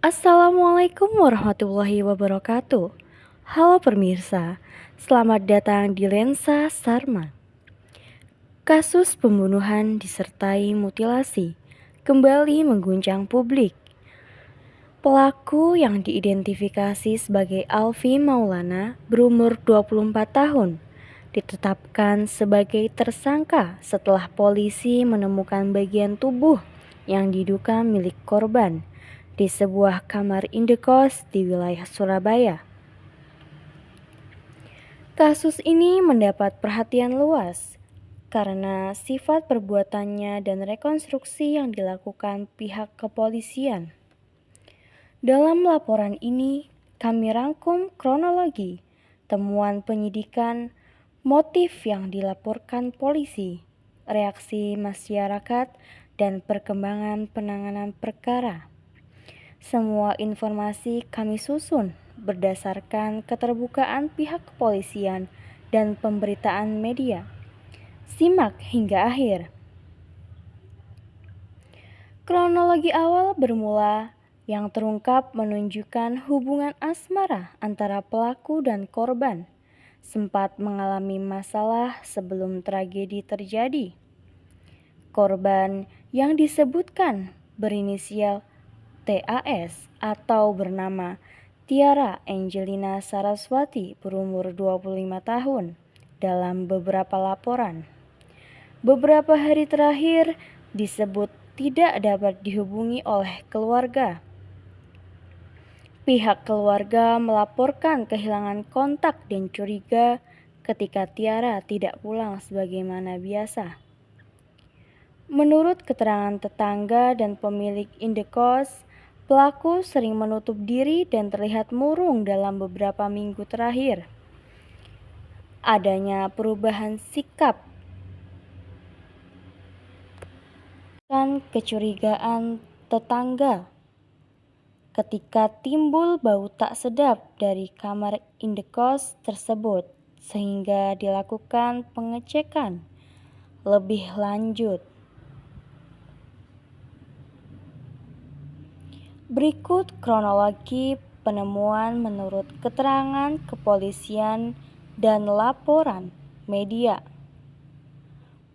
Assalamualaikum warahmatullahi wabarakatuh. Halo pemirsa, selamat datang di Lensa Sarma. Kasus pembunuhan disertai mutilasi kembali mengguncang publik. Pelaku yang diidentifikasi sebagai Alfi Maulana berumur 24 tahun ditetapkan sebagai tersangka setelah polisi menemukan bagian tubuh yang diduga milik korban di sebuah kamar indekos di wilayah Surabaya. Kasus ini mendapat perhatian luas karena sifat perbuatannya dan rekonstruksi yang dilakukan pihak kepolisian. Dalam laporan ini, kami rangkum kronologi, temuan penyidikan, motif yang dilaporkan polisi, reaksi masyarakat, dan perkembangan penanganan perkara. Semua informasi kami susun berdasarkan keterbukaan pihak kepolisian dan pemberitaan media. Simak hingga akhir. Kronologi awal bermula yang terungkap menunjukkan hubungan asmara antara pelaku dan korban sempat mengalami masalah sebelum tragedi terjadi. Korban yang disebutkan berinisial TAS atau bernama Tiara Angelina Saraswati berumur 25 tahun dalam beberapa laporan. Beberapa hari terakhir disebut tidak dapat dihubungi oleh keluarga. Pihak keluarga melaporkan kehilangan kontak dan curiga ketika Tiara tidak pulang sebagaimana biasa. Menurut keterangan tetangga dan pemilik indekos, pelaku sering menutup diri dan terlihat murung dalam beberapa minggu terakhir. Adanya perubahan sikap dan kecurigaan tetangga ketika timbul bau tak sedap dari kamar indekos tersebut, sehingga dilakukan pengecekan lebih lanjut. Berikut kronologi penemuan menurut keterangan kepolisian dan laporan media.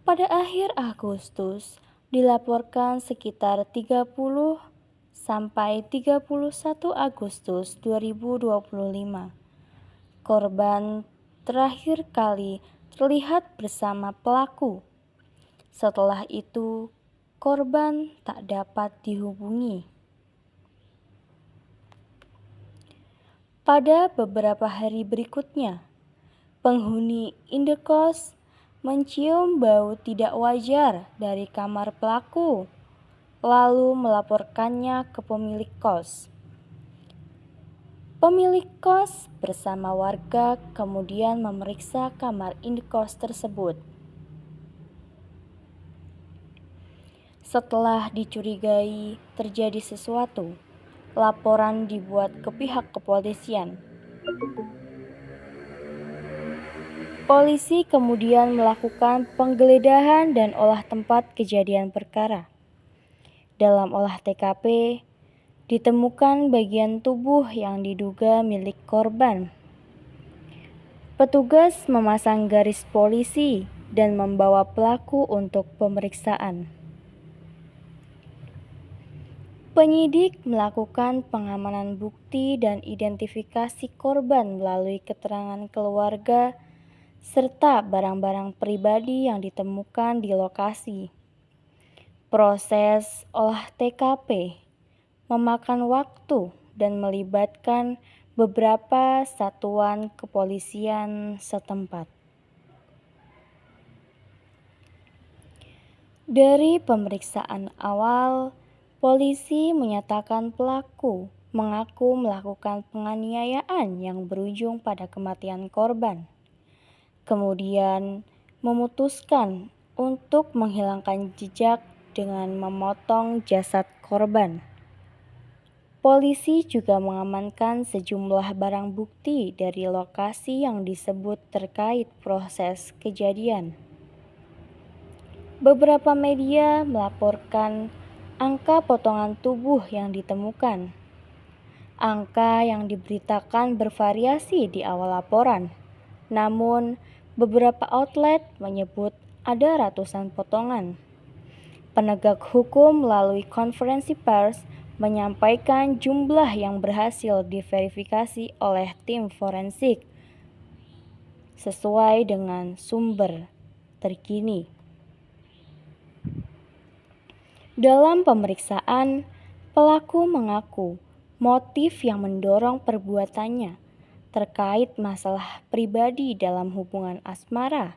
Pada akhir Agustus dilaporkan sekitar 30 sampai 31 Agustus 2025. Korban terakhir kali terlihat bersama pelaku. Setelah itu, korban tak dapat dihubungi. Pada beberapa hari berikutnya, penghuni indekos mencium bau tidak wajar dari kamar pelaku, lalu melaporkannya ke pemilik kos. Pemilik kos bersama warga kemudian memeriksa kamar indekos tersebut. Setelah dicurigai terjadi sesuatu, laporan dibuat ke pihak kepolisian. Polisi kemudian melakukan penggeledahan dan olah tempat kejadian perkara. Dalam olah TKP, ditemukan bagian tubuh yang diduga milik korban. Petugas memasang garis polisi dan membawa pelaku untuk pemeriksaan. Penyidik melakukan pengamanan bukti dan identifikasi korban melalui keterangan keluarga serta barang-barang pribadi yang ditemukan di lokasi. Proses olah TKP memakan waktu dan melibatkan beberapa satuan kepolisian setempat. Dari pemeriksaan awal, polisi menyatakan pelaku mengaku melakukan penganiayaan yang berujung pada kematian korban. Kemudian memutuskan untuk menghilangkan jejak dengan memotong jasad korban. Polisi juga mengamankan sejumlah barang bukti dari lokasi yang disebut terkait proses kejadian. Beberapa media melaporkan angka potongan tubuh yang ditemukan. Angka yang diberitakan bervariasi di awal laporan, namun beberapa outlet menyebut ada ratusan potongan. Penegak hukum melalui konferensi pers menyampaikan jumlah yang berhasil diverifikasi oleh tim forensik sesuai dengan sumber terkini. Dalam pemeriksaan, pelaku mengaku motif yang mendorong perbuatannya terkait masalah pribadi dalam hubungan asmara.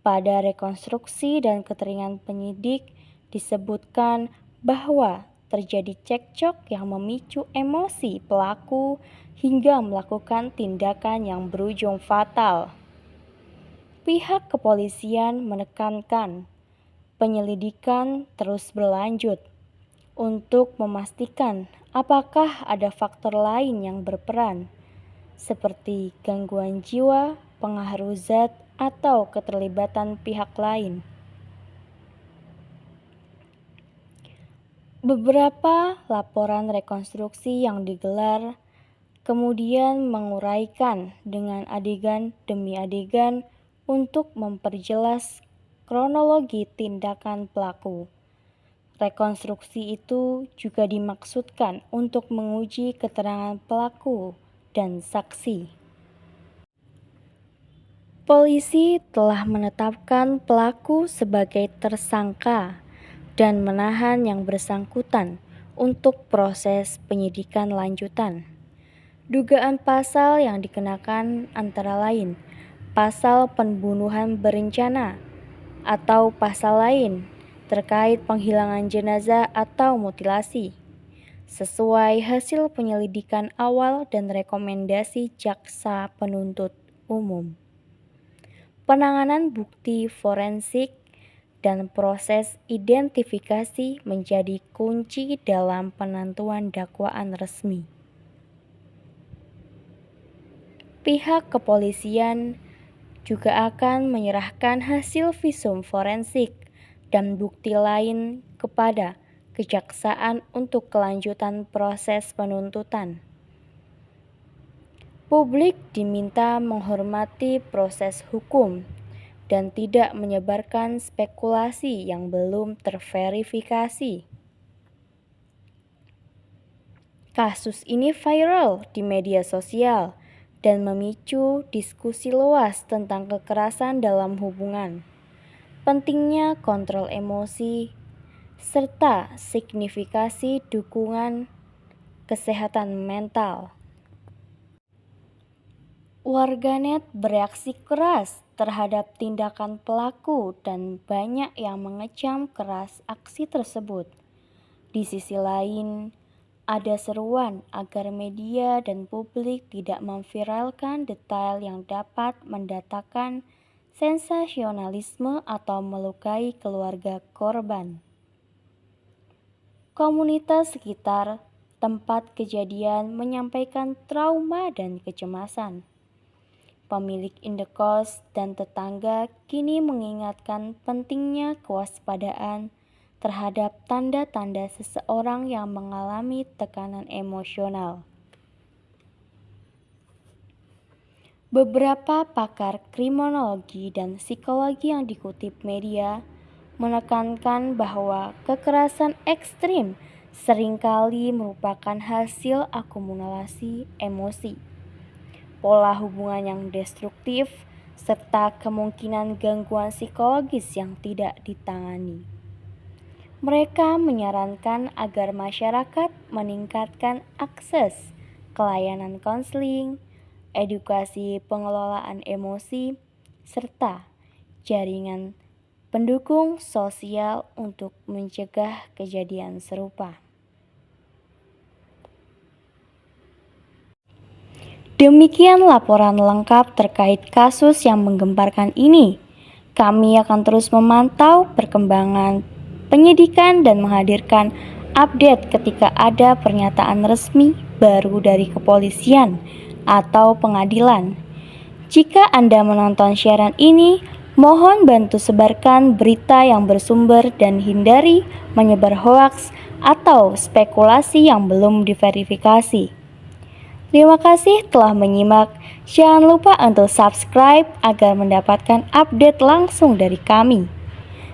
Pada rekonstruksi dan keterangan penyidik disebutkan bahwa terjadi cekcok yang memicu emosi pelaku hingga melakukan tindakan yang berujung fatal. Pihak kepolisian menekankan penyelidikan terus berlanjut untuk memastikan apakah ada faktor lain yang berperan, seperti gangguan jiwa, pengaruh zat, atau keterlibatan pihak lain. Beberapa laporan rekonstruksi yang digelar kemudian menguraikan dengan adegan demi adegan untuk memperjelas kronologi tindakan pelaku. Rekonstruksi itu juga dimaksudkan untuk menguji keterangan pelaku dan saksi. Polisi telah menetapkan pelaku sebagai tersangka dan menahan yang bersangkutan untuk proses penyidikan lanjutan. Dugaan pasal yang dikenakan antara lain pasal pembunuhan berencana atau pasal lain terkait penghilangan jenazah atau mutilasi, sesuai hasil penyelidikan awal dan rekomendasi jaksa penuntut umum. Penanganan bukti forensik dan proses identifikasi menjadi kunci dalam penentuan dakwaan resmi. Pihak kepolisian juga akan menyerahkan hasil visum forensik dan bukti lain kepada kejaksaan untuk kelanjutan proses penuntutan. Publik diminta menghormati proses hukum dan tidak menyebarkan spekulasi yang belum terverifikasi. Kasus ini viral di media sosial dan memicu diskusi luas tentang kekerasan dalam hubungan, pentingnya kontrol emosi, serta signifikasi dukungan kesehatan mental. Warganet bereaksi keras terhadap tindakan pelaku dan banyak yang mengecam keras aksi tersebut. Di sisi lain, ada seruan agar media dan publik tidak memviralkan detail yang dapat mendatangkan sensasionalisme atau melukai keluarga korban. Komunitas sekitar tempat kejadian menyampaikan trauma dan kecemasan. Pemilik indekos dan tetangga kini mengingatkan pentingnya kewaspadaan terhadap tanda-tanda seseorang yang mengalami tekanan emosional. Beberapa pakar kriminologi dan psikologi yang dikutip media menekankan bahwa kekerasan ekstrim seringkali merupakan hasil akumulasi emosi, pola hubungan yang destruktif, serta kemungkinan gangguan psikologis yang tidak ditangani. Mereka menyarankan agar masyarakat meningkatkan akses ke layanan konseling, edukasi pengelolaan emosi, serta jaringan pendukung sosial untuk mencegah kejadian serupa. Demikian laporan lengkap terkait kasus yang menggemparkan ini. Kami akan terus memantau perkembangan penyidikan dan menghadirkan update ketika ada pernyataan resmi baru dari kepolisian atau pengadilan. Jika Anda menonton siaran ini, mohon bantu sebarkan berita yang bersumber dan hindari menyebar hoaks atau spekulasi yang belum diverifikasi. Terima kasih telah menyimak. Jangan lupa untuk subscribe agar mendapatkan update langsung dari kami.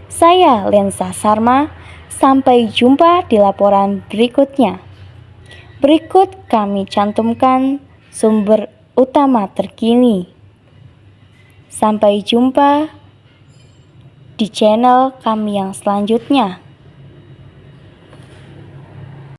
Saya Lensa Sarma, sampai jumpa di laporan berikutnya. Berikut kami cantumkan sumber utama terkini. Sampai jumpa di channel kami yang selanjutnya.